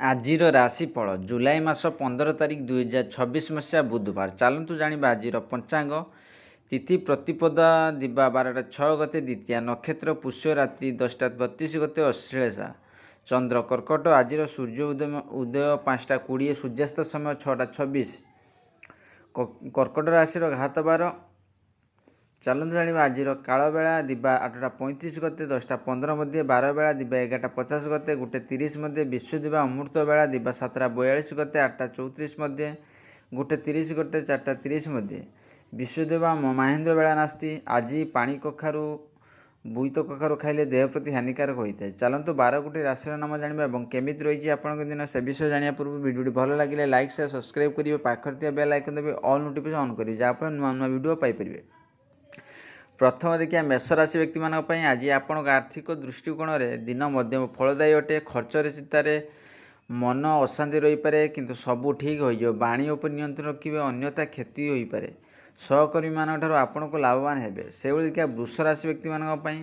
ଆଜିର ରାଶିଫଳ ଜୁଲାଇ ମାସ 15 ତାରିଖ 2026 ମସିହା ବୁଧବାର। ଚାଲନ୍ତୁ ଜାଣିବା ଆଜିର ପଞ୍ଚାଙ୍ଗ। ତିଥି ପ୍ରତିପଦ ଦିବା 12ଟା 6 ଗତେ ଦ୍ୱିତୀୟା, ନକ୍ଷତ୍ର ପୁଷ୍ୟ, ରାତ୍ରି 10ଟା 32 ଗତେ ଅଶ୍ଳେଷା, ଚନ୍ଦ୍ର କର୍କଟ। ଆଜିର ସୂର୍ଯ୍ୟ ଉଦୟ 5ଟା 20, ସୂର୍ଯ୍ୟାସ୍ତ ସମୟ 6ଟା 26। କର୍କଟ ରାଶିର ଘାତ ବାର। ଚାଲନ୍ତୁ ଜାଣିବା ଆଜିର କାଳବେଳା ଦିବା 8ଟା 35 ଗତେ 10ଟା 15 ମଧ୍ୟ, ବାରବେଳା ଦିବା 11ଟା 50 ଗତେ 1ଟା 30 ମଧ୍ୟ, ବିଶ୍ୱ ଦିବା ଅମୃତ ବେଳା ଦିବା 7ଟା 42 ଗତେ 8ଟା 34 ମଧ୍ୟ, 1ଟା 30 ଗତେ 4ଟା 30 ମଧ୍ୟ, ବିଶ୍ୱ ଦିବା ମାହେନ୍ଦ୍ର ବେଳା ନାସ୍ତି। ଆଜି ପାଣି କଖାରୁ ବୋଇତ କଖାରୁ ଖାଇଲେ ଦେହ ପ୍ରତି ହାନିକାରକ ହୋଇଥାଏ। ଚାଲନ୍ତୁ 12ଗୋଟି ରାଶିର ନାମ ଜାଣିବା ଏବଂ କେମିତି ରହିଛି ଆପଣଙ୍କ ଦିନ ସେ ବିଷୟ ଜାଣିବା ପୂର୍ବରୁ ଭିଡ଼ିଓଟି ଭଲ ଲାଗିଲେ ଲାଇକ୍ ସେୟାର ସବସ୍କ୍ରାଇବ୍ କରିବେ, ପାଖରେ ଥିବା ବେଲ୍ ଆଇକନ୍ ଦେବେ, ଅଲ୍ ନୋଟିଫିକେସନ୍ ଅନ୍ କରିବେ, ଯାହାଫଳରେ ନୂଆ ନୂଆ ଭିଡ଼ିଓ ପାଇପାରିବେ। ପ୍ରଥମ ଦେଖିବା ମେଷ ରାଶି ବ୍ୟକ୍ତିମାନଙ୍କ ପାଇଁ ଆଜି ଆପଣଙ୍କ ଆର୍ଥିକ ଦୃଷ୍ଟିକୋଣରେ ଦିନ ମଧ୍ୟମ ଫଳଦାୟୀ ଅଟେ। ଖର୍ଚ୍ଚରେ ଚିନ୍ତାରେ ମନ ଅଶାନ୍ତି ରହିପାରେ, କିନ୍ତୁ ସବୁ ଠିକ୍ ହୋଇଯିବ। ବାଣୀ ଉପରେ ନିୟନ୍ତ୍ରଣ ରଖିବେ, ଅନ୍ୟଥା କ୍ଷତି ହୋଇପାରେ। ସହକର୍ମୀମାନଙ୍କ ଠାରୁ ଆପଣଙ୍କୁ ଲାଭବାନ ହେବେ। ସେଭଳି ଦେଖିବା ବୃଷ ରାଶି ବ୍ୟକ୍ତିମାନଙ୍କ ପାଇଁ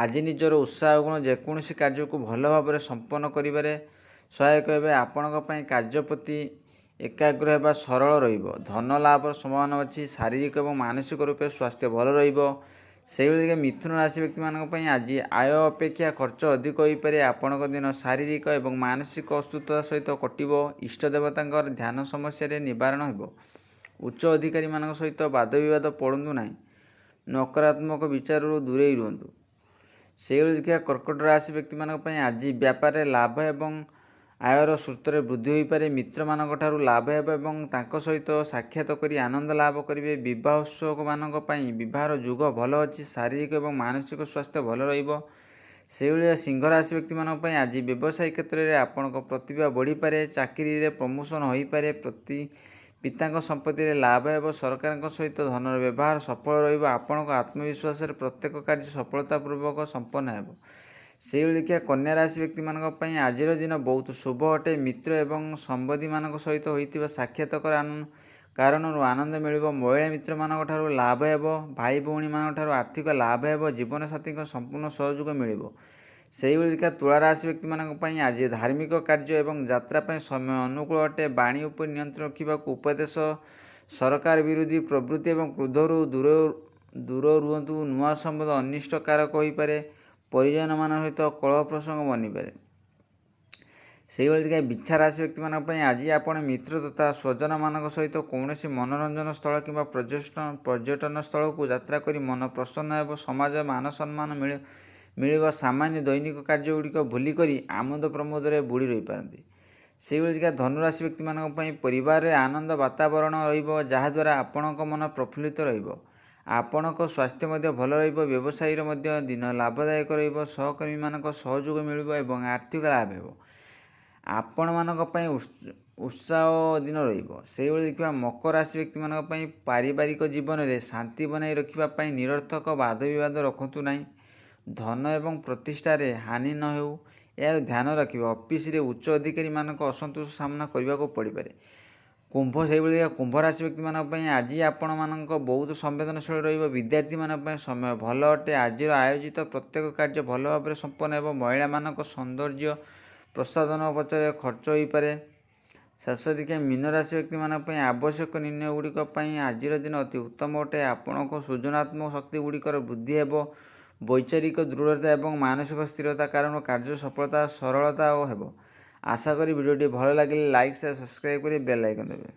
ଆଜି ନିଜର ଉତ୍ସାହ ଗୁଣ ଯେକୌଣସି କାର୍ଯ୍ୟକୁ ଭଲ ଭାବରେ ସମ୍ପନ୍ନ କରିବାରେ ସହାୟକ ହେବେ। ଆପଣଙ୍କ ପାଇଁ କାର୍ଯ୍ୟ ପ୍ରତି ଏକାଗ୍ର ହେବା ସରଳ ରହିବ। ଧନ ଲାଭର ସମ୍ଭାବନା ଅଛି। ଶାରୀରିକ ଏବଂ ମାନସିକ ରୂପେ ସ୍ୱାସ୍ଥ୍ୟ ଭଲ ରହିବ। ସେହିଭଳି ମିଥୁନ ରାଶି ବ୍ୟକ୍ତିମାନଙ୍କ ପାଇଁ ଆଜି ଆୟ ଅପେକ୍ଷା ଖର୍ଚ୍ଚ ଅଧିକ ହୋଇପାରେ। ଆପଣଙ୍କ ଦିନ ଶାରୀରିକ ଏବଂ ମାନସିକ ଅସୁସ୍ଥତା ସହିତ କଟିବ। ଇଷ୍ଟ ଦେବତାଙ୍କର ଧ୍ୟାନ ସମସ୍ୟାରେ ନିବାରଣ ହେବ। ଉଚ୍ଚ ଅଧିକାରୀମାନଙ୍କ ସହିତ ବାଦବିବାଦ ପଡ଼ନ୍ତୁ ନାହିଁ। ନକାରାତ୍ମକ ବିଚାରରୁ ଦୂରେଇ ରୁହନ୍ତୁ। ସେହିଭଳି ଦେଖିବା କର୍କଟ ରାଶି ବ୍ୟକ୍ତିମାନଙ୍କ ପାଇଁ ଆଜି ବ୍ୟାପାରରେ ଲାଭ ଏବଂ ଆୟର ସ୍ରୋତରେ ବୃଦ୍ଧି ହୋଇପାରେ। ମିତ୍ରମାନଙ୍କ ଠାରୁ ଲାଭ ହେବ ଏବଂ ତାଙ୍କ ସହିତ ସାକ୍ଷାତ କରି ଆନନ୍ଦ ଲାଭ କରିବେ। ବିବାହୋତ୍ସୁକମାନଙ୍କ ପାଇଁ ବିବାହର ଯୁଗ ଭଲ ଅଛି। ଶାରୀରିକ ଏବଂ ମାନସିକ ସ୍ୱାସ୍ଥ୍ୟ ଭଲ ରହିବ। ସେହିଭଳିଆ ସିଂହ ରାଶି ବ୍ୟକ୍ତିମାନଙ୍କ ପାଇଁ ଆଜି ବ୍ୟବସାୟିକ କ୍ଷେତ୍ରରେ ଆପଣଙ୍କ ପ୍ରତିଭା ବଢ଼ିପାରେ। ଚାକିରିରେ ପ୍ରମୋସନ୍ ହୋଇପାରେ। ପିତାଙ୍କ ସମ୍ପତ୍ତିରେ ଲାଭ ହେବ। ସରକାରଙ୍କ ସହିତ ଧନର ବ୍ୟବହାର ସଫଳ ରହିବ। ଆପଣଙ୍କ ଆତ୍ମବିଶ୍ୱାସରେ ପ୍ରତ୍ୟେକ କାର୍ଯ୍ୟ ସଫଳତାପୂର୍ବକ ସମ୍ପନ୍ନ ହେବ। ସେହିଭଳି ଦେଖିବା କନ୍ୟା ରାଶି ବ୍ୟକ୍ତିମାନଙ୍କ ପାଇଁ ଆଜିର ଦିନ ବହୁତ ଶୁଭ ଅଟେ। ମିତ୍ର ଏବଂ ସମ୍ବନ୍ଧୀମାନଙ୍କ ସହିତ ହୋଇଥିବା ସାକ୍ଷାତକାର କାରଣରୁ ଆନନ୍ଦ ମିଳିବ। ମହିଳା ମିତ୍ରମାନଙ୍କ ଠାରୁ ଲାଭ ହେବ। ଭାଇ ଭଉଣୀମାନଙ୍କ ଠାରୁ ଆର୍ଥିକ ଲାଭ ହେବ। ଜୀବନସାଥୀଙ୍କ ସମ୍ପୂର୍ଣ୍ଣ ସହଯୋଗ ମିଳିବ। ସେହିଭଳି ଦେଖିବା ତୁଳା ରାଶି ବ୍ୟକ୍ତିମାନଙ୍କ ପାଇଁ ଆଜି ଧାର୍ମିକ କାର୍ଯ୍ୟ ଏବଂ ଯାତ୍ରା ପାଇଁ ସମୟ ଅନୁକୂଳ ଅଟେ। ବାଣୀ ଉପରେ ନିୟନ୍ତ୍ରଣ ରଖିବାକୁ ଉପଦେଶ। ସରକାର ବିରୋଧୀ ପ୍ରବୃତ୍ତି ଏବଂ କ୍ରୋଧରୁ ଦୂର ରୁହନ୍ତୁ। ନୂଆ ସମ୍ବନ୍ଧ ଅନିଷ୍ଟକାରକ ହୋଇପାରେ। ପରିଜନମାନଙ୍କ ସହିତ କଳହ ପ୍ରସଙ୍ଗ ବନିପାରେ। ସେହିଭଳି ଦେଖିବା ବିଛା ରାଶି ବ୍ୟକ୍ତିମାନଙ୍କ ପାଇଁ ଆଜି ଆପଣ ମିତ୍ର ତଥା ସ୍ୱଜନମାନଙ୍କ ସହିତ କୌଣସି ମନୋରଞ୍ଜନ ସ୍ଥଳ କିମ୍ବା ପର୍ଯ୍ୟଟନ ସ୍ଥଳକୁ ଯାତ୍ରା କରି ମନ ପ୍ରସନ୍ନ ହେବ। ସମାଜରେ ମାନ ସମ୍ମାନ ମିଳିବ। ସାମାନ୍ୟ ଦୈନିକ କାର୍ଯ୍ୟଗୁଡ଼ିକ ଭୁଲି କରି ଆମୋଦ ପ୍ରମୋଦରେ ବୁଡ଼ି ରହିପାରନ୍ତି। ସେହିଭଳି ଦେଖିବା ଧନୁରାଶି ବ୍ୟକ୍ତିମାନଙ୍କ ପାଇଁ ପରିବାରରେ ଆନନ୍ଦ ବାତାବରଣ ରହିବ, ଯାହାଦ୍ୱାରା ଆପଣଙ୍କ ମନ ପ୍ରଫୁଲ୍ଲିତ ରହିବ। ଆପଣଙ୍କ ସ୍ୱାସ୍ଥ୍ୟ ମଧ୍ୟ ଭଲ ରହିବ। ବ୍ୟବସାୟୀର ମଧ୍ୟ ଦିନ ଲାଭଦାୟକ ରହିବ। ସହକର୍ମୀମାନଙ୍କ ସହଯୋଗ ମିଳିବ ଏବଂ ଆର୍ଥିକ ଲାଭ ହେବ। ଆପଣମାନଙ୍କ ପାଇଁ ଉତ୍ସାହ ଦିନ ରହିବ। ସେହିଭଳି ଦେଖିବା ମକର ରାଶି ବ୍ୟକ୍ତିମାନଙ୍କ ପାଇଁ ପାରିବାରିକ ଜୀବନରେ ଶାନ୍ତି ବନାଇ ରଖିବା ପାଇଁ ନିରର୍ଥକ ବାଦବିବାଦ ରଖନ୍ତୁ ନାହିଁ। ଧନ ଏବଂ ପ୍ରତିଷ୍ଠାରେ ହାନି ନ ହେଉ, ଏହାର ଧ୍ୟାନ ରଖିବେ। ଅଫିସରେ ଉଚ୍ଚ ଅଧିକାରୀମାନଙ୍କ ଅସନ୍ତୋଷ ସାମ୍ନା କରିବାକୁ ପଡ଼ିପାରେ। ସେହିଭଳି କୁମ୍ଭ ରାଶି ବ୍ୟକ୍ତିମାନଙ୍କ ପାଇଁ ଆଜି ଆପଣମାନଙ୍କ ବହୁତ ସମ୍ବେଦନଶୀଳ ରହିବ। ବିଦ୍ୟାର୍ଥୀମାନଙ୍କ ପାଇଁ ସମୟ ଭଲ ଅଟେ। ଆଜିର ଆୟୋଜିତ ପ୍ରତ୍ୟେକ କାର୍ଯ୍ୟ ଭଲ ଭାବରେ ସମ୍ପନ୍ନ ହେବ। ମହିଳାମାନଙ୍କ ସୌନ୍ଦର୍ଯ୍ୟ ପ୍ରସାଧନ ପଛରେ ଖର୍ଚ୍ଚ ହୋଇପାରେ। ଶେଷ ଦେଖିବା ମୀନ ରାଶି ବ୍ୟକ୍ତିମାନଙ୍କ ପାଇଁ ଆବଶ୍ୟକ ନିର୍ଣ୍ଣୟ ଗୁଡ଼ିକ ପାଇଁ ଆଜିର ଦିନ ଅତି ଉତ୍ତମ ଅଟେ। ଆପଣଙ୍କ ସୃଜନାତ୍ମକ ଶକ୍ତି ଗୁଡ଼ିକର ବୃଦ୍ଧି ହେବ। ବୈଚାରିକ ଦୃଢ଼ତା ଏବଂ ମାନସିକ ସ୍ଥିରତା କାରଣରୁ କାର୍ଯ୍ୟ ସଫଳତା ସରଳତା ହେବ। ଆଶା କରି ଭିଡ଼ିଓଟି ଭଲ ଲାଗିଲେ ଲାଇକ୍ ସେୟାର ସବସ୍କ୍ରାଇବ୍ କରି ବେଲ୍ ଆଇକନ୍ ଦେବେ।